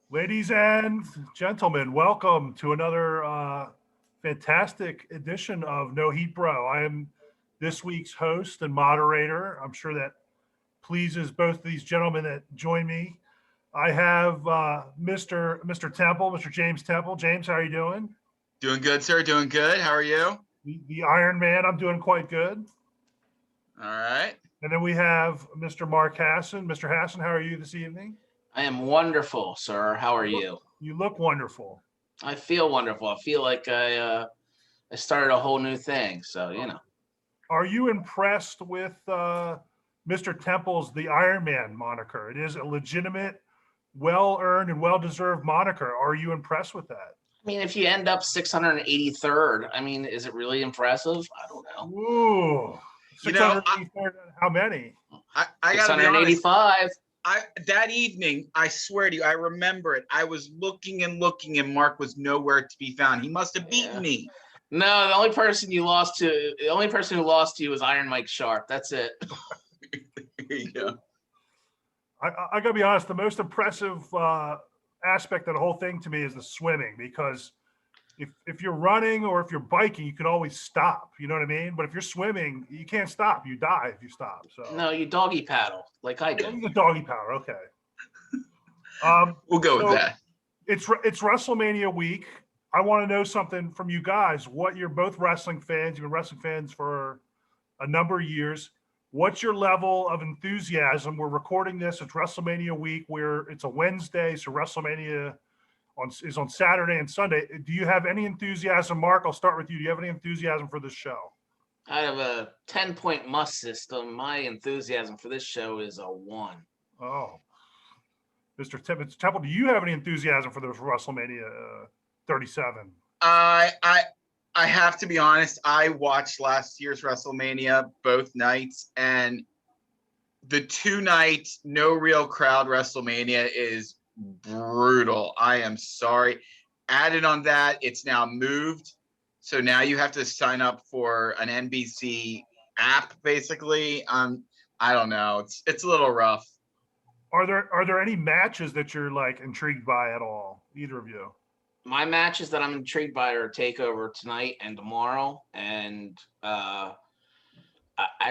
Ladies and gentlemen, welcome to another fantastic edition of No Heat Bro. I am this week's host and moderator. I'm sure that pleases both of these gentlemen that join me. I have Mr. Temple, Mr. James Temple. James, how are you doing? Doing good, sir. Doing good. How are you? The Iron Man, I'm doing quite good. All right. And then we have Mr. Mark Hassan. Mr. Hassan, how are you this evening? I am wonderful, sir. How are you? You look wonderful. I feel wonderful. I feel like I started a whole new thing. So Are you impressed with Mr. Temple's the Iron Man moniker? It is a legitimate, well earned, and well deserved moniker. Are you impressed with that? I mean, if you end up 683rd, I mean, is it really impressive? I don't know. Ooh, You know, 683rd. How many? I gotta be honest. 685. That evening, I swear to you, I remember it. I was looking and looking, and Mark was nowhere to be found. He must have beaten me. No, the only person who lost to you was Iron Mike Sharp. That's it. There you go. I gotta be honest. The most impressive aspect of the whole thing to me is the swimming, because if you're running or if you're biking, you can always stop. You know what I mean? But if you're swimming, you can't stop. You die if you stop. So No, you doggy paddle like I do. the doggy power. Okay. We'll go with that. It's WrestleMania week. I want to know something from you guys. What you're both wrestling fans. You've been wrestling fans for a number of years. What's your level of enthusiasm? We're recording this. It's WrestleMania week, where it's a Wednesday, so WrestleMania is on Saturday and Sunday. Do you have any enthusiasm, Mark? I'll start with you. Do you have any enthusiasm for this show? I have a 10-point must system. My enthusiasm for this show is a 1. Oh, Mr. Temple, do you have any enthusiasm for this WrestleMania 37? I have to be honest. I watched last year's WrestleMania both nights, and the 2-night no real crowd WrestleMania is brutal. I am sorry. Added on that, it's now moved, so now you have to sign up for an NBC app. Basically, I don't know. It's a little rough. Are there any matches that you're like intrigued by at all? Either of you? My matches that I'm intrigued by are Takeover tonight and tomorrow, and I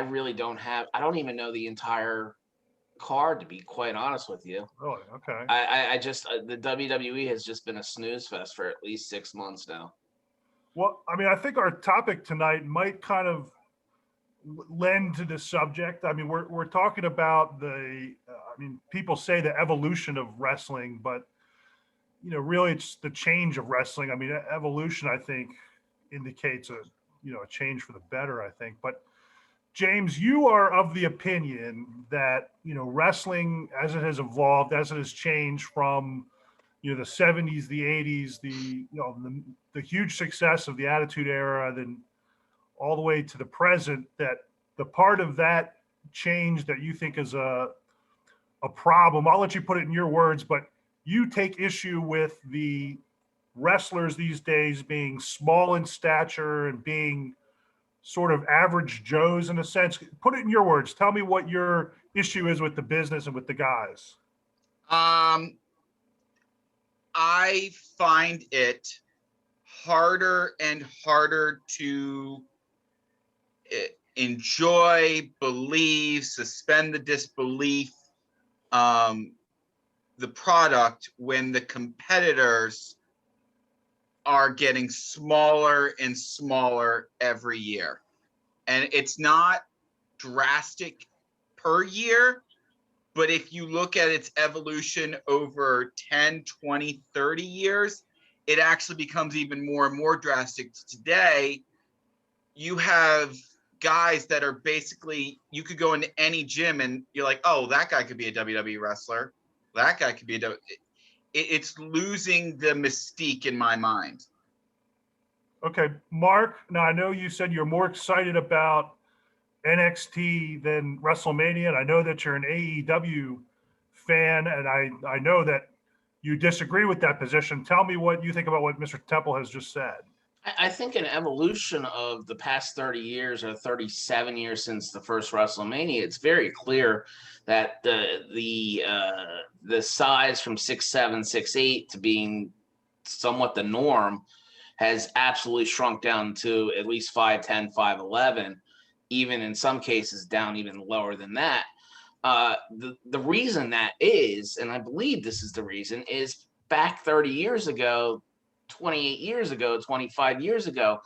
really don't have. I don't even know the entire card, to be quite honest with you. Really? Okay. I just the WWE has just been a snooze fest for at least 6 months now. Well, I mean, I think our topic tonight might kind of lend to this subject. I mean, we're talking about I mean, people say the evolution of wrestling, but really it's the change of wrestling. I mean, evolution, I think, indicates a change for the better, I think. But James, you are of the opinion that, wrestling as it has evolved, as it has changed from, the 70s, the 80s, the huge success of the Attitude Era, then all the way to the present, that the part of that change that you think is a problem, I'll let you put it in your words, but you take issue with the wrestlers these days being small in stature and being sort of average Joes in a sense. Put it in your words. Tell me what your issue is with the business and with the guys. I find it harder and harder to enjoy, believe, suspend the disbelief, the product when the competitors are getting smaller and smaller every year. And it's not drastic per year, but if you look at its evolution over 10, 20, 30 years, it actually becomes even more and more drastic. Today, you have guys that are basically, you could go into any gym and you're like, oh, that guy could be a WWE wrestler. That guy could be it's losing the mystique in my mind. Okay, Mark, now I know you said you're more excited about NXT than WrestleMania, and I know that you're an AEW fan, and I know that you disagree with that position. Tell me what you think about what Mr. Temple has just said. I think an evolution of the past 30 years or 37 years since the first WrestleMania, it's very clear that the the size from 6'7", 6'8" to being somewhat the norm has absolutely shrunk down to at least 5'10", 5'11", even in some cases down even lower than that. The reason that is, and I believe this is the reason, is back 30 years ago, 28 years ago, 25 years ago,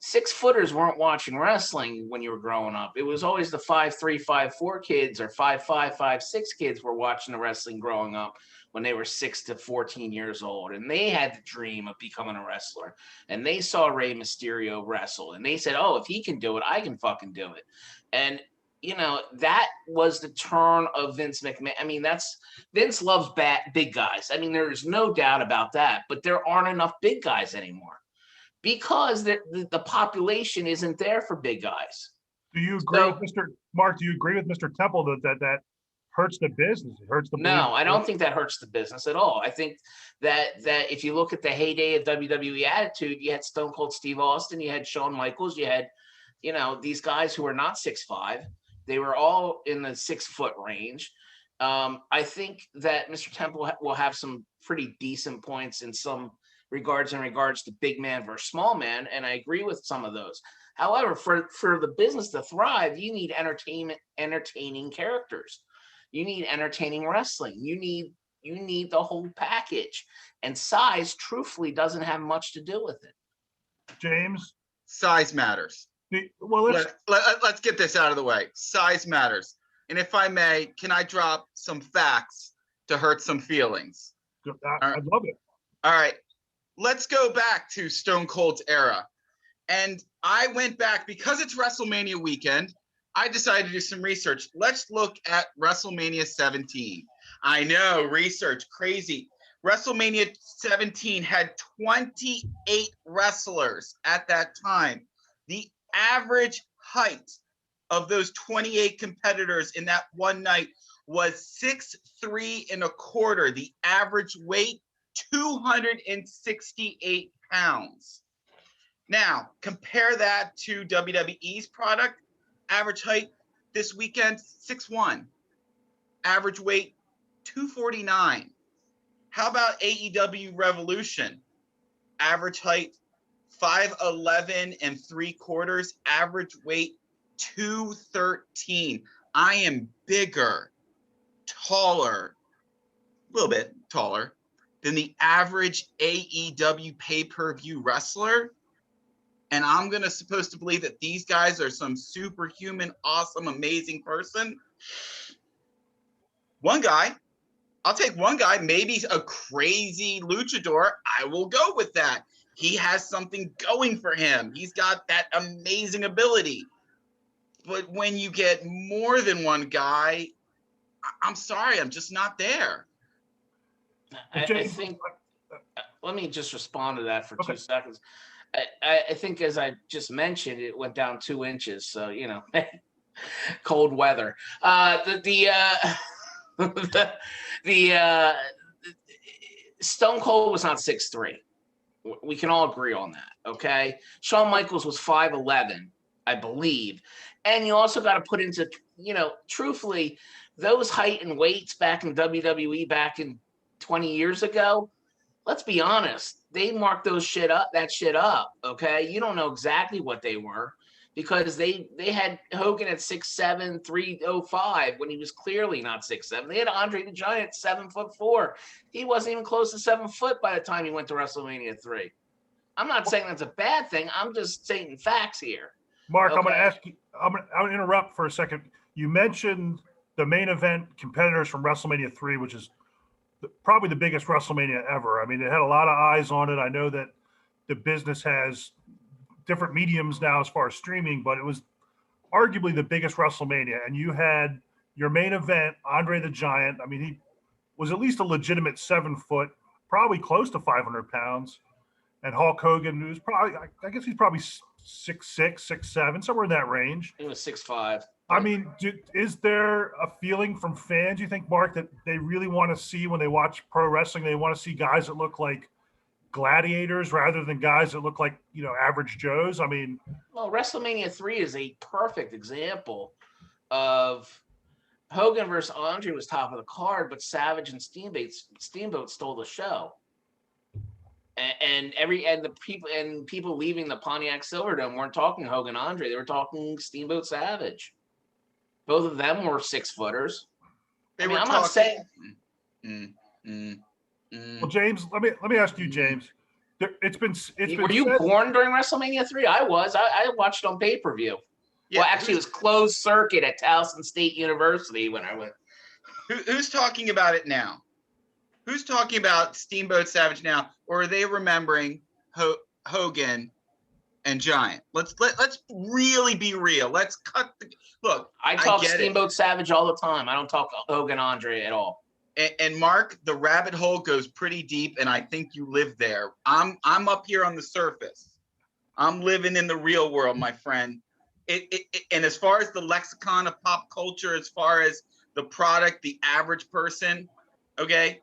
6-footers weren't watching wrestling when you were growing up. It was always the 5'3", 5'4" kids or 5'5", 5'6" kids were watching the wrestling growing up when they were 6 to 14 years old. And they had the dream of becoming a wrestler. And they saw Rey Mysterio wrestle. And they said, oh, if he can do it, I can fucking do it. And, you know, that was the turn of Vince McMahon. I mean, Vince loves big guys. I mean, there's no doubt about that. But there aren't enough big guys anymore, because the population isn't there for big guys. Do you agree with Mr. Mark? Do you agree with Mr. Temple that hurts the business? It hurts the No, I don't think that hurts the business at all. I think that if you look at the heyday of WWE Attitude, you had Stone Cold Steve Austin, you had Shawn Michaels, you had, you know, these guys who were not 6'5". They were all in the 6-foot range. I think that Mr. Temple will have some pretty decent points in some regards to big man versus small man, and I agree with some of those. However, for the business to thrive, you need entertaining characters. You need entertaining wrestling. You need the whole package. And size, truthfully, doesn't have much to do with it. James? Size matters. Well, let's get this out of the way. Size matters. And if I may, can I drop some facts to hurt some feelings? I'd love it. All right. Let's go back to Stone Cold's era. And I went back because it's WrestleMania weekend. I decided to do some research. Let's look at WrestleMania 17. I know, research, crazy. WrestleMania 17 had 28 wrestlers at that time. The average height of those 28 competitors in that one night was 6'3¼ The average weight, 268 pounds. Now, compare that to WWE's product. Average height this weekend, 6'1". Average weight, 249. How about AEW Revolution? Average height, 5'11¾ Average weight, 213. I am bigger, taller, a little bit taller than the average AEW pay-per-view wrestler. And I'm supposed to believe that these guys are some superhuman, awesome, amazing person. One guy, I'll take one guy, maybe a crazy luchador. I will go with that. He has something going for him. He's got that amazing ability. But when you get more than one guy, I'm sorry, I'm just not there. I think, let me just respond to that for 2 seconds. I think, as I just mentioned, it went down 2 inches. So, you know, cold weather. The Stone Cold was not 6'3". We can all agree on that. Okay. Shawn Michaels was 5'11", I believe. And you also got to put into, you know, truthfully, those height and weights back in WWE back in 20 years ago, let's be honest, they marked that shit up. Okay. You don't know exactly what they were, because they had Hogan at 6'7", 305 when he was clearly not 6'7". They had Andre the Giant 7'4". He wasn't even close to 7 foot by the time he went to WrestleMania 3. I'm not saying that's a bad thing. I'm just stating facts here. Mark, okay. I'm going to ask you, I'm going to interrupt for a second. You mentioned the main event competitors from WrestleMania 3, which is probably the biggest WrestleMania ever. I mean, it had a lot of eyes on it. I know that the business has different mediums now as far as streaming, but it was arguably the biggest WrestleMania. And you had your main event, Andre the Giant. I mean, he was at least a legitimate 7 foot, probably close to 500 pounds. And Hulk Hogan, who's probably, I guess he's probably 6'6", 6'7", somewhere in that range. He was 6'5". I mean, is there a feeling from fans, you think, Mark, that they really want to see when they watch pro wrestling, they want to see guys that look like gladiators rather than guys that look like, you know, average Joes? I mean, well, WrestleMania 3 is a perfect example of Hogan versus Andre was top of the card, but Savage and Steamboat stole the show. And the people leaving the Pontiac Silverdome weren't talking Hogan Andre. They were talking Steamboat Savage. Both of them were 6-footers. I'm not saying. Well, James, let me ask you, James. Were you born during WrestleMania 3? I was. I watched it on pay-per-view. Yeah, well, actually, it was closed circuit at Towson State University when I went. Who's talking about it now? Who's talking about Steamboat Savage now, or are they remembering Hogan and Giant? Let's really be real. Let's cut the look. I talk Steamboat Savage all the time. I don't talk Hogan Andre at all. And Mark, the rabbit hole goes pretty deep, and I think you live there. I'm up here on the surface. I'm living in the real world, my friend. And as far as the lexicon of pop culture, as far as the product, the average person, okay.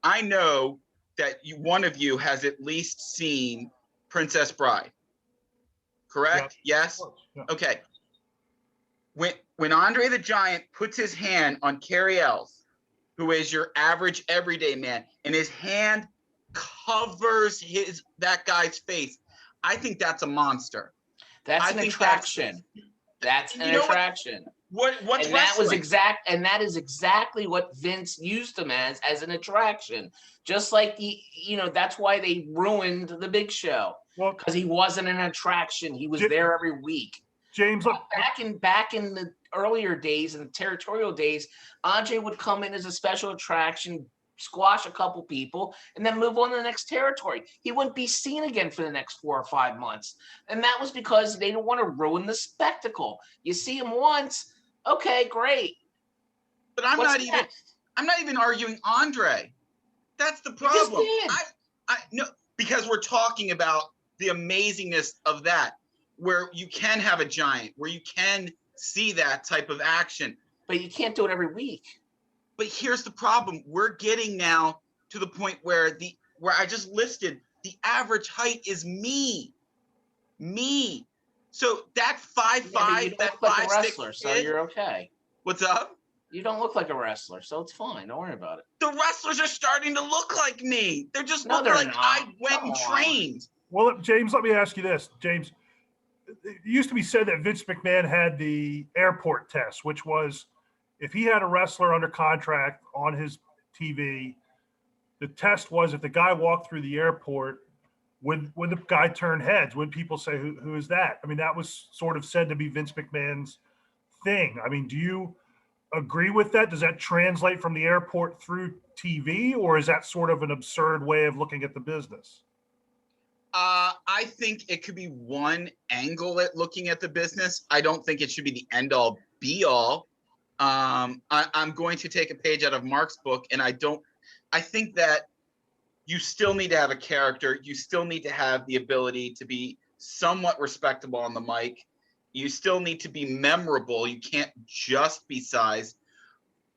I know that one of you has at least seen Princess Bride. Correct? Yeah. Yes. Yeah. Okay. When Andre the Giant puts his hand on Kerry Ellis, who is your average everyday man, and his hand covers that guy's face, I think that's a monster. That's an attraction. That's an attraction. What's and wrestling? That is exactly what Vince used him as an attraction. Just like that's why they ruined the Big Show. Well, because he wasn't an attraction. He was there every week. James, back in the earlier days, in the territorial days, Andre would come in as a special attraction, squash a couple people, and then move on to the next territory. He wouldn't be seen again for the next 4 or 5 months. And that was because they didn't want to ruin the spectacle. You see him once, okay, great. But I'm not even arguing Andre. That's the problem. No, because we're talking about the amazingness of that, where you can have a Giant, where you can see that type of action. But you can't do it every week. But here's the problem. We're getting now to the point where I just listed, the average height is me. So that 5'5", that 5'6", so you're okay. What's up? You don't look like a wrestler, so it's fine. Don't worry about it. The wrestlers are starting to look like me. They're just looking like I went and trained. Well, James, let me ask you this. James, it used to be said that Vince McMahon had the airport test, which was if he had a wrestler under contract on his TV, the test was if the guy walked through the airport, would the guy turn heads? Would people say, who is that? I mean, that was sort of said to be Vince McMahon's thing. I mean, do you agree with that? Does that translate from the airport through TV, or is that sort of an absurd way of looking at the business? I think it could be one angle at looking at the business. I don't think it should be the end all be all. I'm going to take a page out of Mark's book, and I think that you still need to have a character. You still need to have the ability to be somewhat respectable on the mic. You still need to be memorable. You can't just be size.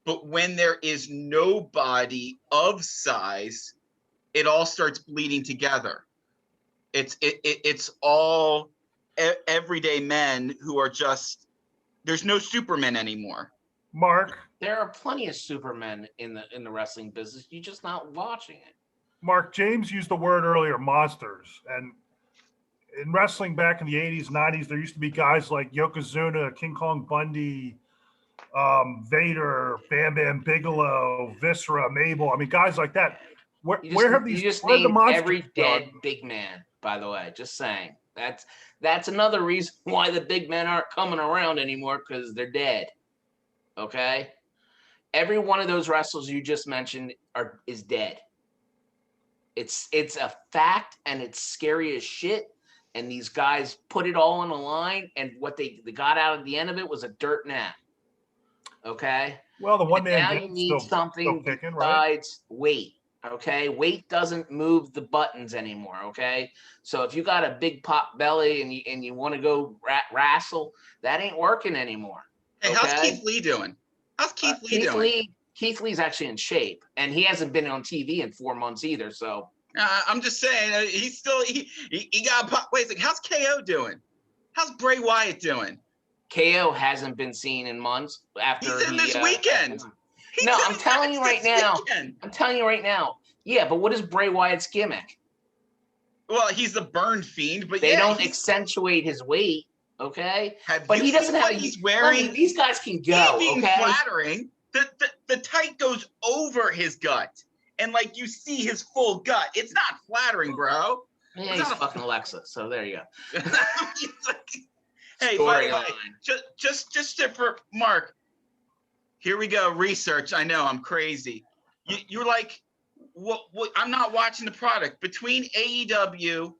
But when there is nobody of size, it all starts bleeding together. It's all everyday men who are just, there's no Supermen anymore. Mark, there are plenty of Supermen in the wrestling business. You're just not watching it. Mark, James used the word earlier, monsters. And in wrestling back in the 80s, 90s, there used to be guys like Yokozuna, King Kong Bundy, Vader, Bam Bam Bigelow, Viscera, Mabel. I mean, guys like that. Where have these? You just named every dead big man. By the way, just saying. That's another reason why the big men aren't coming around anymore, because they're dead. Okay, every one of those wrestlers you just mentioned is dead. It's a fact, and it's scary as shit. And these guys put it all on the line, and what they got out at the end of it was a dirt nap. Okay. Well, the one man now you need something besides weight. Okay, weight doesn't move the buttons anymore. Okay, so if you got a big pop belly and you want to go wrestle, that ain't working anymore. Hey, how's Keith Lee doing? How's Keith Lee doing? Keith Lee's actually in shape, and he hasn't been on TV in 4 months either. So I'm just saying, he got pop. Wait a second, how's KO doing? How's Bray Wyatt doing? KO hasn't been seen in months after He's in this weekend. He's No, in I'm his telling match you right this now. weekend. I'm telling you right now. Yeah, but what is Bray Wyatt's gimmick? Well, he's the burn fiend, but They yeah, don't he's, accentuate his weight, okay? have But you he seen doesn't have what a. he's Let me- wearing? These guys can He's go, being okay? flattering. The tight goes over his gut, and like you see his full gut. It's not flattering, bro. Yeah, he's fucking Alexa. So there you go. Hey, by the way, Storyline. just for Mark, here we go. Research. I know I'm crazy. You're like, what? I'm not watching the product. Between AEW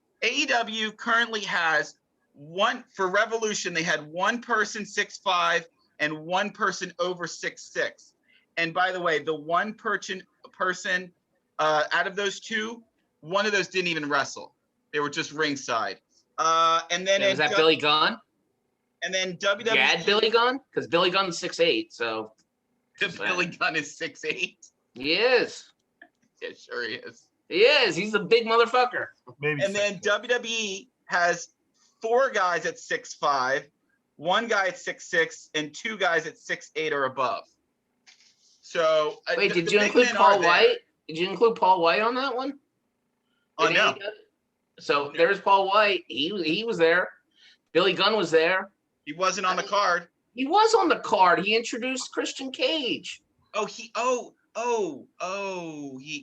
currently has one for Revolution. They had one person 6'5" and one person over 6'6". And by the way, the one person out of those two, one of those didn't even wrestle. They were just ringside. And then Was that Billy Gunn? And then WWE. You had Billy Gunn? Because Billy Gunn's 6'8", so. Billy Gunn is 6'8". He is. Yeah, sure he is. He is. He's a big motherfucker. Maybe. And then WWE has 4 guys at 6'5", 1 guy at 6'6", and 2 guys at 6'8" or above. So wait, did you include Paul White? Did you include Paul White on that one? Oh no. So there's Paul White. He was there. Billy Gunn was there. He wasn't on the card. He was on the card. He introduced Christian Cage. Oh, he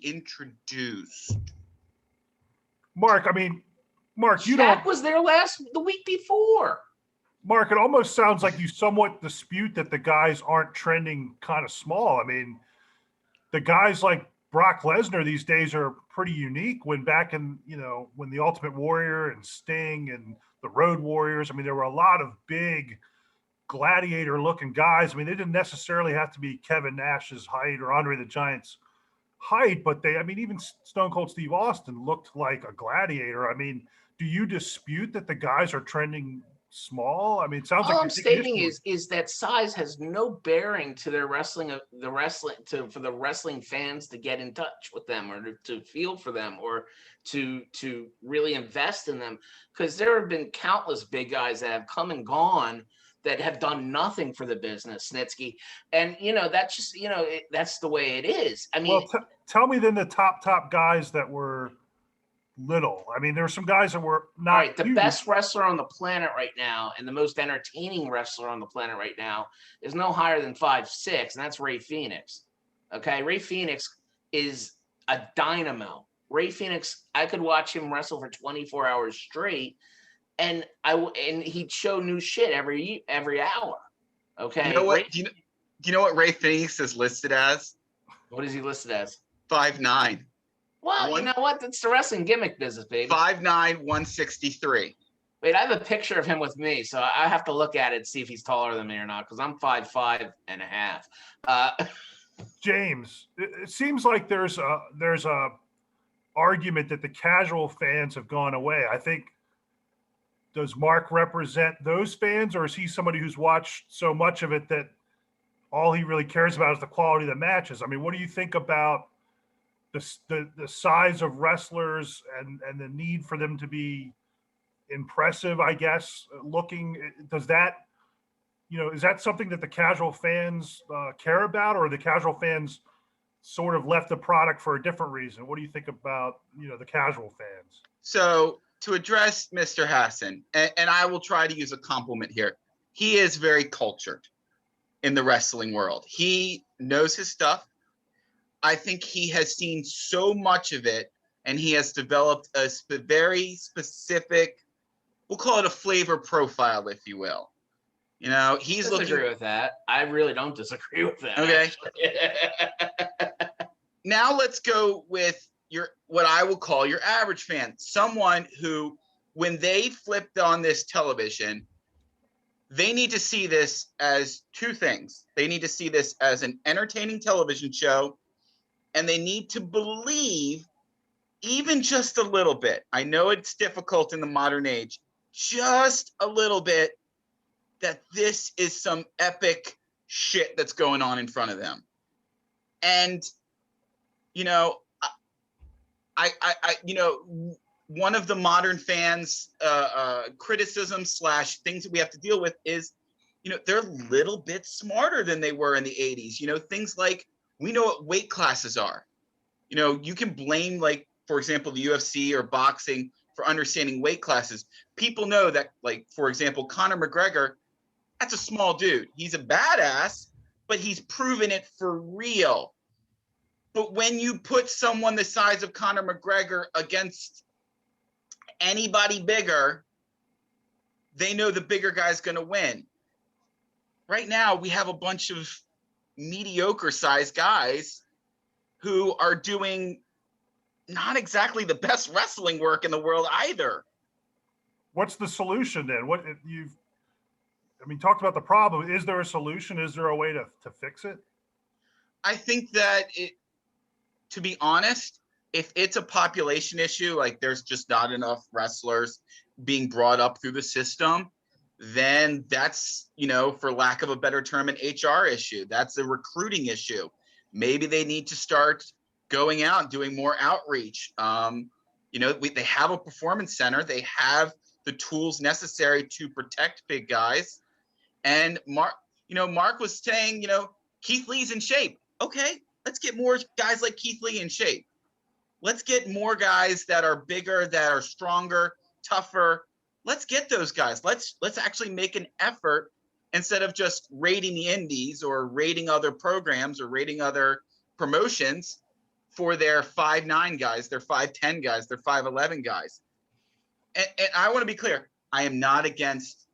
introduced. Mark, I mean, Mark, you Shaq don't. was there the week before. Mark, it almost sounds like you somewhat dispute that the guys aren't trending kind of small. I mean, the guys like Brock Lesnar these days are pretty unique. When back in, when the Ultimate Warrior and Sting and the Road Warriors, I mean, there were a lot of big gladiator looking guys. I mean, they didn't necessarily have to be Kevin Nash's height or Andre the Giant's height, but even Stone Cold Steve Austin looked like a gladiator. I mean, do you dispute that the guys are trending small? I mean, it sounds All like I'm stating is that size has no bearing to their wrestling, for the wrestling fans to get in touch with them or to feel for them or to really invest in them, because there have been countless big guys that have come and gone that have done nothing for the business, Snitsky. And, that's just, that's the way it is. I mean, well, tell me then the top guys that were little. I mean, there were some guys that were not. All right, the huge. best wrestler on the planet right now and the most entertaining wrestler on the planet right now is no higher than 5'6", and that's Ray Phoenix. Okay, Ray Phoenix is a dynamo. Ray Phoenix, I could watch him wrestle for 24 hours straight, and he'd show new shit every hour. Okay. You know what? Do you know what Ray Phoenix is listed as? What is he listed as? 5'9". Well, you know what? That's the wrestling gimmick business, baby. 5'9", 163. Wait, I have a picture of him with me, so I have to look at it and see if he's taller than me or not, because I'm 5'5" and a half. James, it seems like there's a argument that the casual fans have gone away. I think, does Mark represent those fans, or is he somebody who's watched so much of it that all he really cares about is the quality of the matches? I mean, what do you think about the size of wrestlers and the need for them to be impressive, I guess, looking? Does that, is that something that the casual fans care about, or the casual fans sort of left the product for a different reason? What do you think about, the casual fans? So to address Mr. Hassan, and I will try to use a compliment here, he is very cultured in the wrestling world. He knows his stuff. I think he has seen so much of it, and he has developed a very specific, we'll call it a flavor profile, if you will. He's looking. Disagree with that. I really don't disagree with that. Okay. Now let's go with what I will call your average fan, someone who, when they flipped on this television, they need to see this as 2 things. They need to see this as an entertaining television show, and they need to believe, even just a little bit, I know it's difficult in the modern age, just a little bit, that this is some epic shit that's going on in front of them. And, one of the modern fans' criticism / things that we have to deal with is they're a little bit smarter than they were in the 80s. Things like, we know what weight classes are. You can blame, like, for example, the UFC or boxing for understanding weight classes. People know that, like, for example, Conor McGregor, that's a small dude. He's a badass, but he's proven it for real. But when you put someone the size of Conor McGregor against anybody bigger, they know the bigger guy's going to win. Right now, we have a bunch of mediocre sized guys who are doing not exactly the best wrestling work in the world either. What's the solution then? Talked about the problem. Is there a solution? Is there a way to fix it? I think that to be honest, if it's a population issue, like there's just not enough wrestlers being brought up through the system, then that's, for lack of a better term, an HR issue. That's a recruiting issue. Maybe they need to start going out and doing more outreach. They have a performance center. They have the tools necessary to protect big guys. And Mark was saying, Keith Lee's in shape. Okay, let's get more guys like Keith Lee in shape. Let's get more guys that are bigger, that are stronger, tougher. Let's get those guys. Let's actually make an effort instead of just rating the indies or rating other programs or rating other promotions for their 5'9" guys, their 5'10" guys, their 5'11" guys. And I want to be clear, I am not against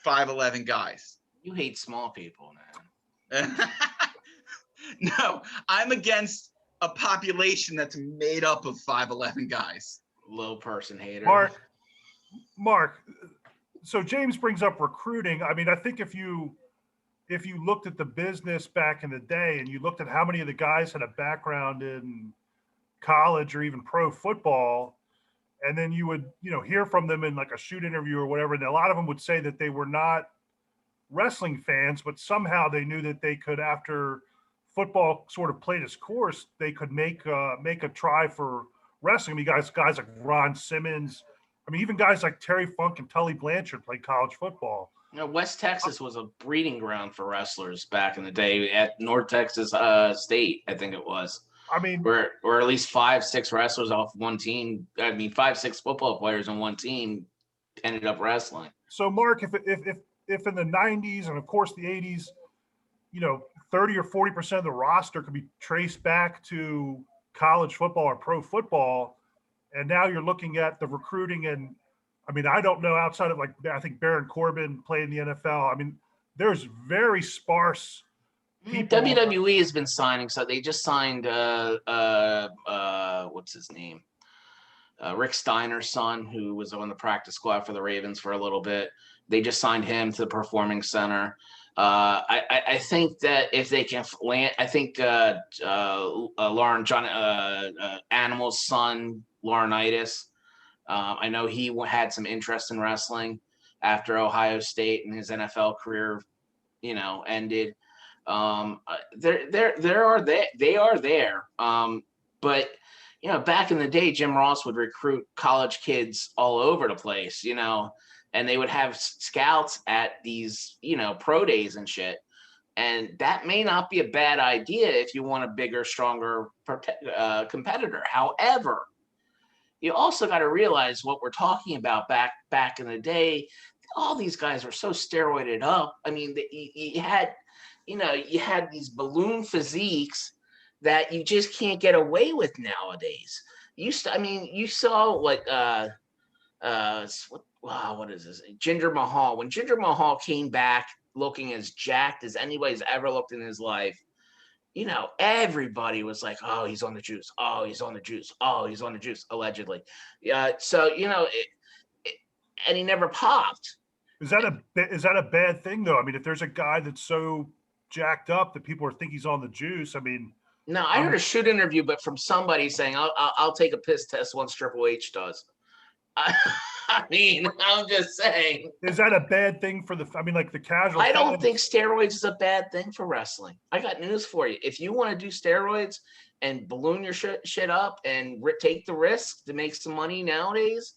5'11" guys. You hate small people, man. No, I'm against a population that's made up of 5'11" guys. Low person hater. Mark, so James brings up recruiting. I think if you looked at the business back in the day and you looked at how many of the guys had a background in college or even pro football, and then you would, hear from them in like a shoot interview or whatever, and a lot of them would say that they were not wrestling fans, but somehow they knew that they could, after football sort of played its course, they could make a try for wrestling. Guys like Ron Simmons, even guys like Terry Funk and Tully Blanchard played college football. West Texas was a breeding ground for wrestlers back in the day at North Texas State, I think it was. Or at least 5-6 wrestlers off one team. 5-6 football players on one team ended up wrestling. So, Mark, if in the 90s and of course the 80s, 30 or 40% of the roster could be traced back to college football or pro football, and now you're looking at the recruiting, and I don't know, outside of, like, I think Baron Corbin played in the NFL. There's very sparse people. WWE has been signing, so they just signed what's his name? Rick Steiner's son, who was on the practice squad for the Ravens for a little bit. They just signed him to the Performing Center. I think that if they can land, I think Animal's son, Laurinaitis, I know he had some interest in wrestling after Ohio State and his NFL career, ended. They are there. But back in the day, Jim Ross would recruit college kids all over the place, and they would have scouts at these, pro days and shit. And that may not be a bad idea if you want a bigger, stronger competitor. However, you also got to realize what we're talking about back in the day. All these guys were so steroided up. You had these balloon physiques that you just can't get away with nowadays. You saw what is this? Jinder Mahal. When Jinder Mahal came back looking as jacked as anybody's ever looked in his life, everybody was like, "Oh, he's on the juice. Oh, he's on the juice. Oh, he's on the juice," allegedly. And he never popped. Is that a bad thing though? If there's a guy that's so jacked up that people think he's on the juice, No, I heard a shoot interview, but from somebody saying, "I'll take a piss test once Triple H does." I'm just saying. Is that a bad thing for the casual? I don't think steroids is a bad thing for wrestling. I got news for you. If you want to do steroids and balloon your shit up and take the risk to make some money nowadays,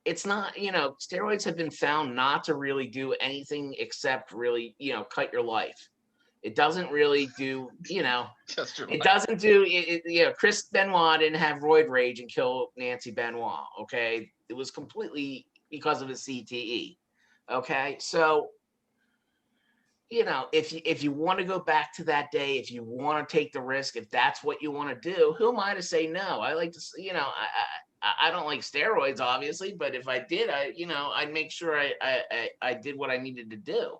it's not, steroids have been found not to really do anything except really, cut your life. It doesn't really do, Just your it life. doesn't do Chris Benoit didn't have roid rage and kill Nancy Benoit. Okay. It was completely because of his CTE. Okay. So, if you want to go back to that day, if you want to take the risk, if that's what you want to do, who am I to say no? I like to, I don't like steroids, obviously, but if I did, I'd make sure I did what I needed to do.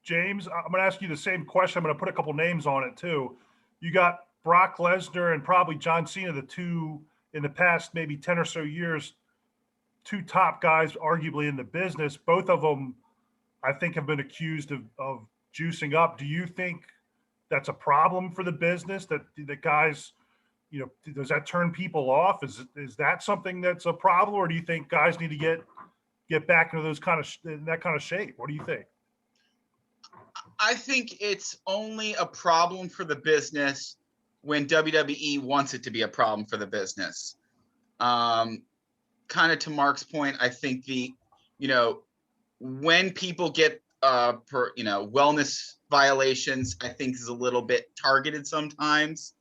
James, I'm going to ask you the same question. I'm going to put a couple names on it too. You got Brock Lesnar and probably John Cena, the two in the past maybe 10 or so years, two top guys arguably in the business. Both of them, I think, have been accused of juicing up. Do you think that's a problem for the business, that the guys, does that turn people off? Is that something that's a problem, or do you think guys need to get back into that kind of shape? What do you think? I think it's only a problem for the business when WWE wants it to be a problem for the business. Kind of to Mark's point, I think when people get wellness violations, I think is a little bit targeted sometimes.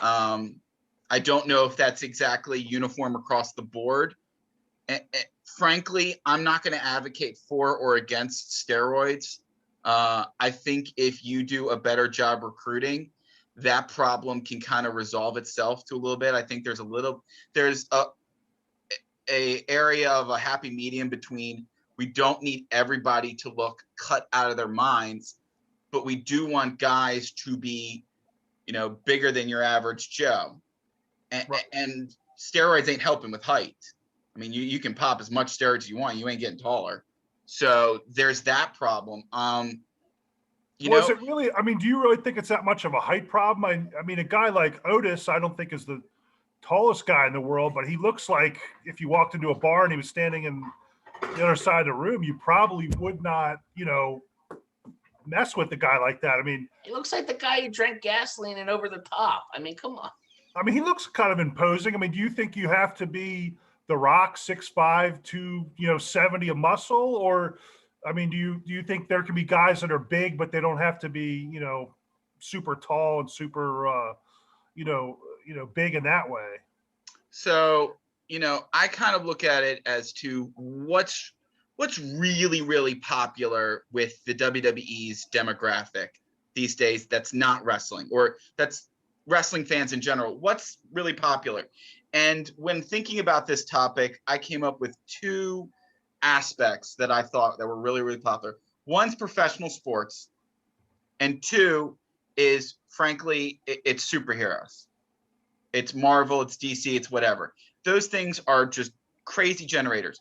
I don't know if that's exactly uniform across the board. Frankly, I'm not going to advocate for or against steroids. I think if you do a better job recruiting, that problem can kind of resolve itself to a little bit. I think there's a area of a happy medium between, we don't need everybody to look cut out of their minds, but we do want guys to be, bigger than your average Joe. And steroids ain't helping with height. I mean, you can pop as much steroids as you want, you ain't getting taller. So there's that problem. Is it really? I mean, do you really think it's that much of a height problem? I mean, a guy like Otis, I don't think is the tallest guy in the world, but he looks like if you walked into a bar and he was standing in the other side of the room, you probably would not, mess with a guy like that. I mean, he looks like the guy who drank gasoline and over the top. I mean, come on. I mean, he looks kind of imposing. I mean, do you think you have to be The Rock, 6'5", 270 of muscle, or I mean, do you think there can be guys that are big, but they don't have to be, super tall and super, big in that way? So, I kind of look at it as to what's really, really popular with the WWE's demographic these days that's not wrestling, or that's wrestling fans in general. What's really popular? And when thinking about this topic, I came up with two aspects that I thought that were really, really popular. One's professional sports, and two is, frankly, it's superheroes. It's Marvel, it's DC, it's whatever. Those things are just crazy generators.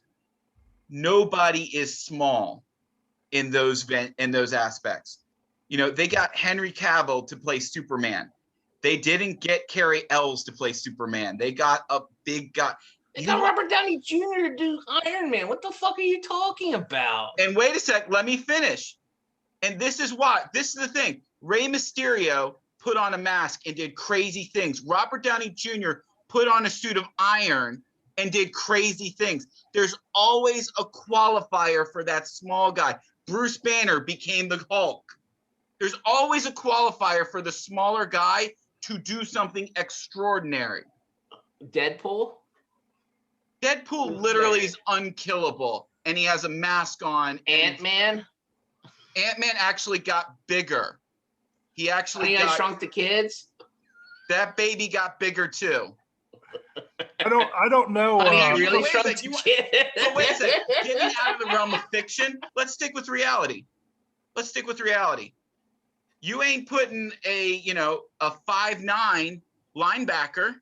Nobody is small in those aspects. They got Henry Cavill to play Superman. They didn't get Carrie Ells to play Superman. They got a big guy. They got Robert Downey Jr. to do Iron Man. What the fuck are you talking about? And wait a sec, let me finish. And this is the thing. Rey Mysterio put on a mask and did crazy things. Robert Downey Jr. put on a suit of iron and did crazy things. There's always a qualifier for that small guy. Bruce Banner became the Hulk. There's always a qualifier for the smaller guy to do something extraordinary. Deadpool literally is unkillable, and he has a mask on. Ant-Man actually got bigger. He actually Shrunk the Kids. That baby got bigger too. I don't know. Really Shrunk the Kids. But wait a second. Getting out of the realm of fiction, let's stick with reality. You ain't putting a 5'9" linebacker.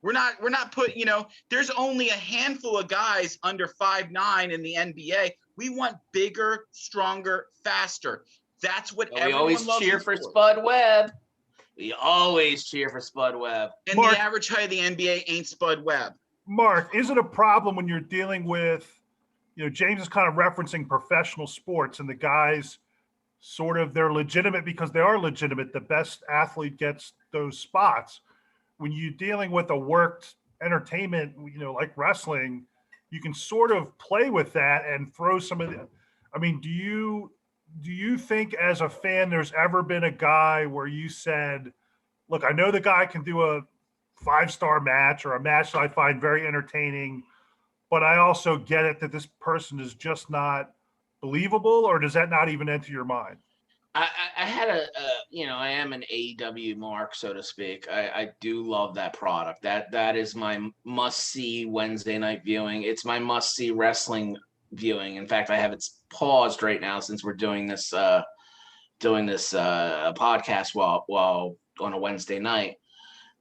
We're not putting, there's only a handful of guys under 5'9" in the NBA. We want bigger, stronger, faster. That's what we always cheer for Spud Webb. We always cheer for Spud Webb. And Mark, the average height of the NBA ain't Spud Webb. Mark, is it a problem when you're dealing with, James is kind of referencing professional sports and the guys sort of, they're legitimate because they are legitimate. The best athlete gets those spots. When you're dealing with a worked entertainment, like wrestling, you can sort of play with that and throw some of the, I mean, do you think as a fan there's ever been a guy where you said, look, I know the guy can do a 5-star match or a match that I find very entertaining, but I also get it that this person is just not believable, or does that not even enter your mind? I had I am an AEW mark, so to speak. I do love that product. That is my must see Wednesday night viewing. It's my must see wrestling viewing. In fact, I have it paused right now since we're doing this podcast while on a Wednesday night.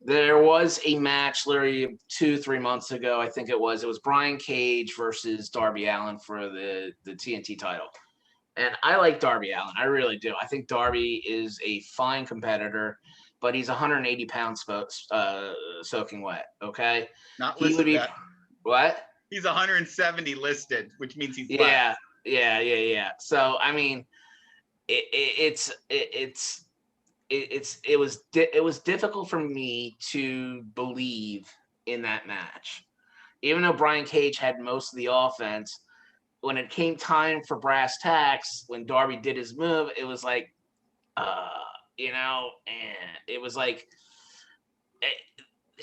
There was a match literally 2-3 months ago. I think it was Brian Cage versus Darby Allin for the TNT title. And I like Darby Allin. I really do. I think Darby is a fine competitor, but he's 180 pounds soaking wet. Okay. Not listed yet. What? He's 170 listed, which means he's yeah, less. Yeah. So I mean, it was difficult for me to believe in that match, even though Brian Cage had most of the offense. When it came time for brass tacks, when Darby did his move, it was like, and it was like,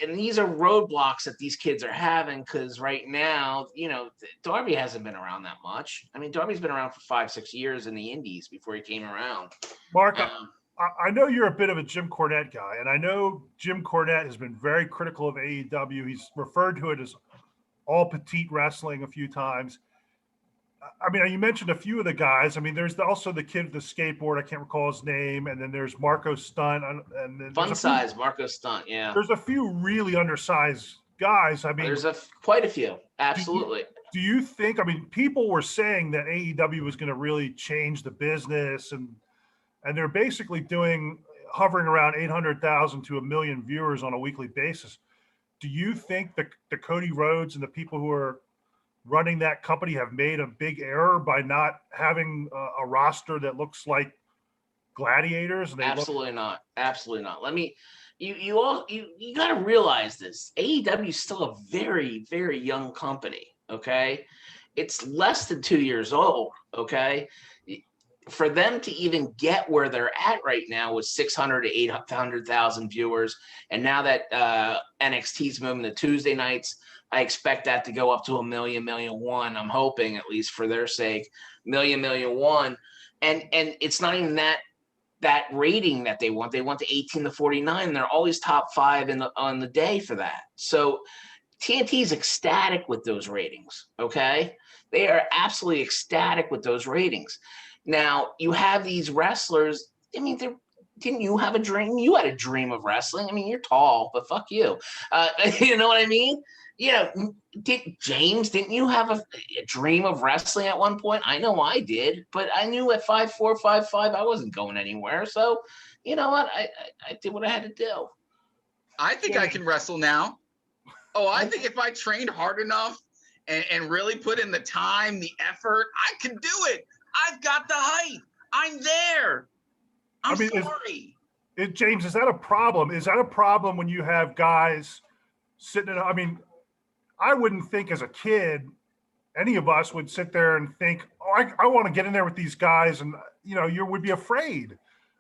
and these are roadblocks that these kids are having because right now, Darby hasn't been around that much. I mean, Darby's been around for 5-6 years in the Indies before he came around. Mark, I know you're a bit of a Jim Cornette guy, and I know Jim Cornette has been very critical of AEW. He's referred to it as all petite wrestling a few times. I mean, you mentioned a few of the guys. I mean, there's also the kid with the skateboard. I can't recall his name. And then there's Marco Stunt. And then Fun size, Marco Stunt, yeah. There's a few really undersized guys. I mean, there's quite a few. Absolutely. Do you think, I mean, people were saying that AEW was going to really change the business, and they're basically hovering around 800,000 to 1 million viewers on a weekly basis. Do you think the Cody Rhodes and the people who are running that company have made a big error by not having a roster that looks like gladiators? And Absolutely not. Let me, you got to realize this. AEW is still a very, very young company. Okay. It's less than 2 years old. Okay. For them to even get where they're at right now with 600 to 800,000 viewers. And now that NXT's moving to Tuesday nights, I expect that to go up to 1 million, 1.1 million. I'm hoping, at least for their sake, 1 million, 1.1 million. And it's not even that rating that they want. They want the 18 to 49. They're always top 5 on the day for that. So TNT is ecstatic with those ratings. Okay, they are absolutely ecstatic with those ratings. Now you have these wrestlers. I mean, didn't you have a dream? You had a dream of wrestling. I mean, you're tall, but fuck you. You know what I mean? Didn't you have a dream of wrestling at one point? I know I did, but I knew at 5'4", 5'5", I wasn't going anywhere. So, you know what? I did what I had to do. I think I can wrestle now. Oh, I think if I trained hard enough and really put in the time, the effort, I can do it. I've got the height. I'm there. I'm sorry. James, is that a problem? Is that a problem when you have guys sitting in, I mean, I wouldn't think as a kid, any of us would sit there and think, oh, I want to get in there with these guys. And, you would be afraid.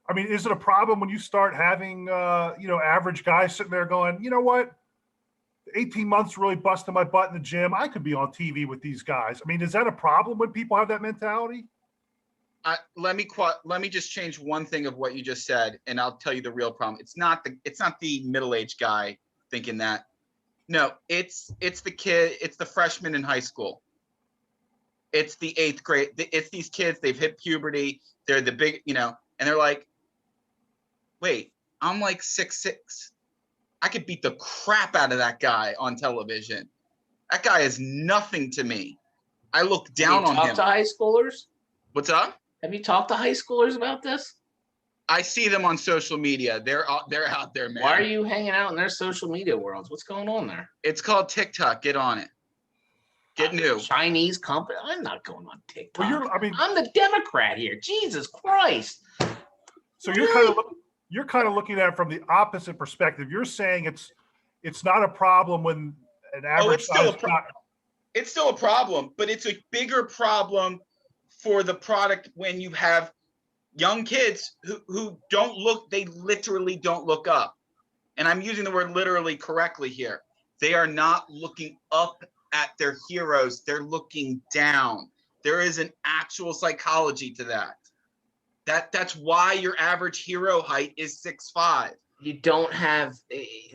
I mean, is it a problem when you start having, average guys sitting there going, you know what? 18 months really busting my butt in the gym. I could be on TV with these guys. I mean, is that a problem when people have that mentality? Let me just change one thing of what you just said, and I'll tell you the real problem. It's not the middle-aged guy thinking that. No, it's the kid. It's the freshman in high school. It's the 8th grade. It's these kids. They've hit puberty. They're the big, and they're like, wait, I'm like 6'6". I could beat the crap out of that guy on television. That guy is nothing to me. I look down on him. Have you talked to high schoolers? What's up? Have you talked to high schoolers about this? I see them on social media. They're out there, man. Why are you hanging out in their social media worlds? What's going on there? It's called TikTok. Get on it. Get new. Chinese company. I'm not going on TikTok. Well, I'm the Democrat here. Jesus Christ. So you're kind of looking at it from the opposite perspective. You're saying it's not a problem when an average it's still a problem, but it's a bigger problem for the product when you have young kids who don't look, they literally don't look up. And I'm using the word literally correctly here. They are not looking up at their heroes, they're looking down. There is an actual psychology to that. That's why your average hero height is 6'5". You don't have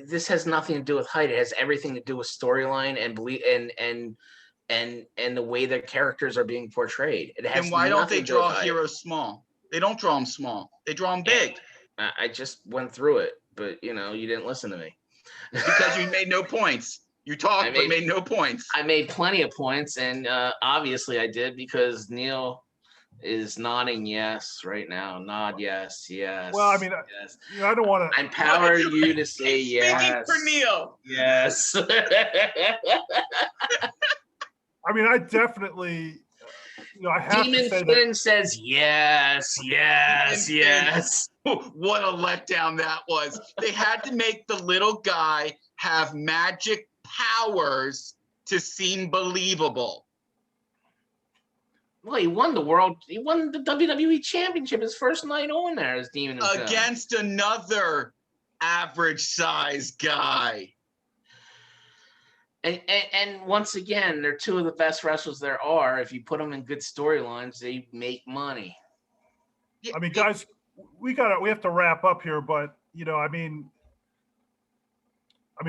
this has nothing to do with height. It has everything to do with storyline and belief and the way their characters are being portrayed. It has Then why don't they nothing to do with draw height. heroes small? They don't draw them small. They draw them big I just went through it, but you didn't listen to me. because you made no points. You talked but made no points. I made plenty of points, and obviously I did because Neil is nodding yes right now. Nod yes, yes. Well, I mean, yes. I don't want to. I empower you to say yes. Speaking for Neil. Yes. I mean, I definitely, I have Demon to say Finn that. says yes, yes, Demon yes. What a letdown that was. They had to make the little guy have magic powers to seem believable. Well, he won the WWE Championship his first night on there as Demon Finn. Against another average size guy. And once again, they're two of the best wrestlers there are. If you put them in good storylines, they make money. I mean, guys, we have to wrap up here, but I mean,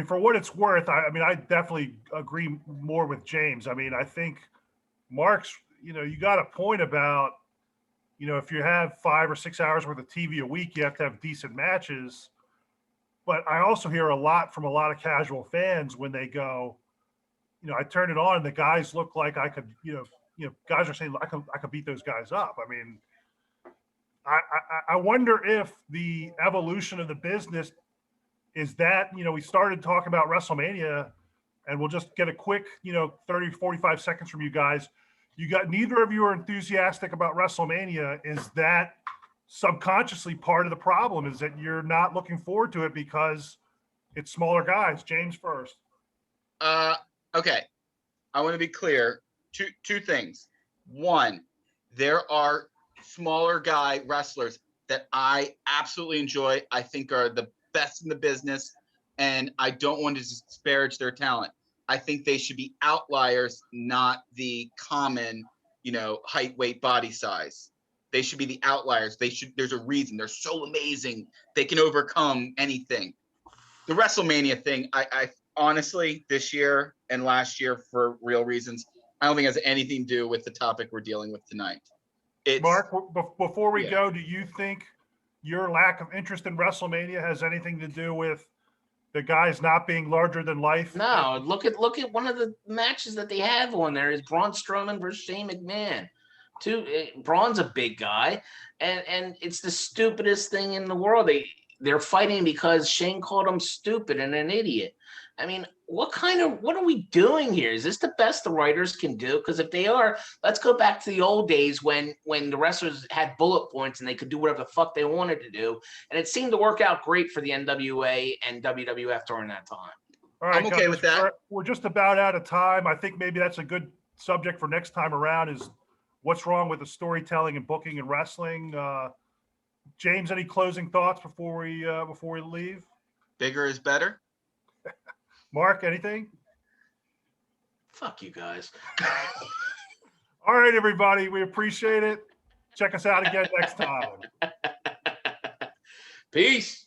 for what it's worth, I definitely agree more with James. I mean, I think Mark's, you got a point about, if you have 5 or 6 hours worth of TV a week, you have to have decent matches. But I also hear a lot from a lot of casual fans when they go, I turn it on and the guys look like I could, guys are saying I could beat those guys up. I mean, I wonder if the evolution of the business is that, we started talking about WrestleMania, and we'll just get a quick, 30, 45 seconds from you guys. Neither of you are enthusiastic about WrestleMania. Is that subconsciously part of the problem? Is that you're not looking forward to it because it's smaller guys? James first. Okay. I want to be clear. Two things. One, there are smaller guy wrestlers that I absolutely enjoy. I think are the best in the business, and I don't want to disparage their talent. I think they should be outliers, not the common, height, weight, body size. They should be the outliers. There's a reason. They're so amazing. They can overcome anything. The WrestleMania thing, I honestly, this year and last year, for real reasons, I don't think it has anything to do with the topic we're dealing with tonight. Mark, before we go, do you think your lack of interest in WrestleMania has anything to do with the guys not being larger than life? No, look at one of the matches that they have on there is Braun Strowman versus Shane McMahon. Braun's a big guy, and it's the stupidest thing in the world. They're fighting because Shane called him stupid and an idiot. I mean, what are we doing here? Is this the best the writers can do? Because if they are, let's go back to the old days when the wrestlers had bullet points and they could do whatever the fuck they wanted to do. And it seemed to work out great for the NWA and WWF during that time. All right, I'm okay with that. We're just about out of time. I think maybe that's a good subject for next time around, is what's wrong with the storytelling and booking and wrestling. James, any closing thoughts before we leave? Bigger is better. Mark, anything? Fuck you guys. All right, everybody. We appreciate it. Check us out again next time. Peace.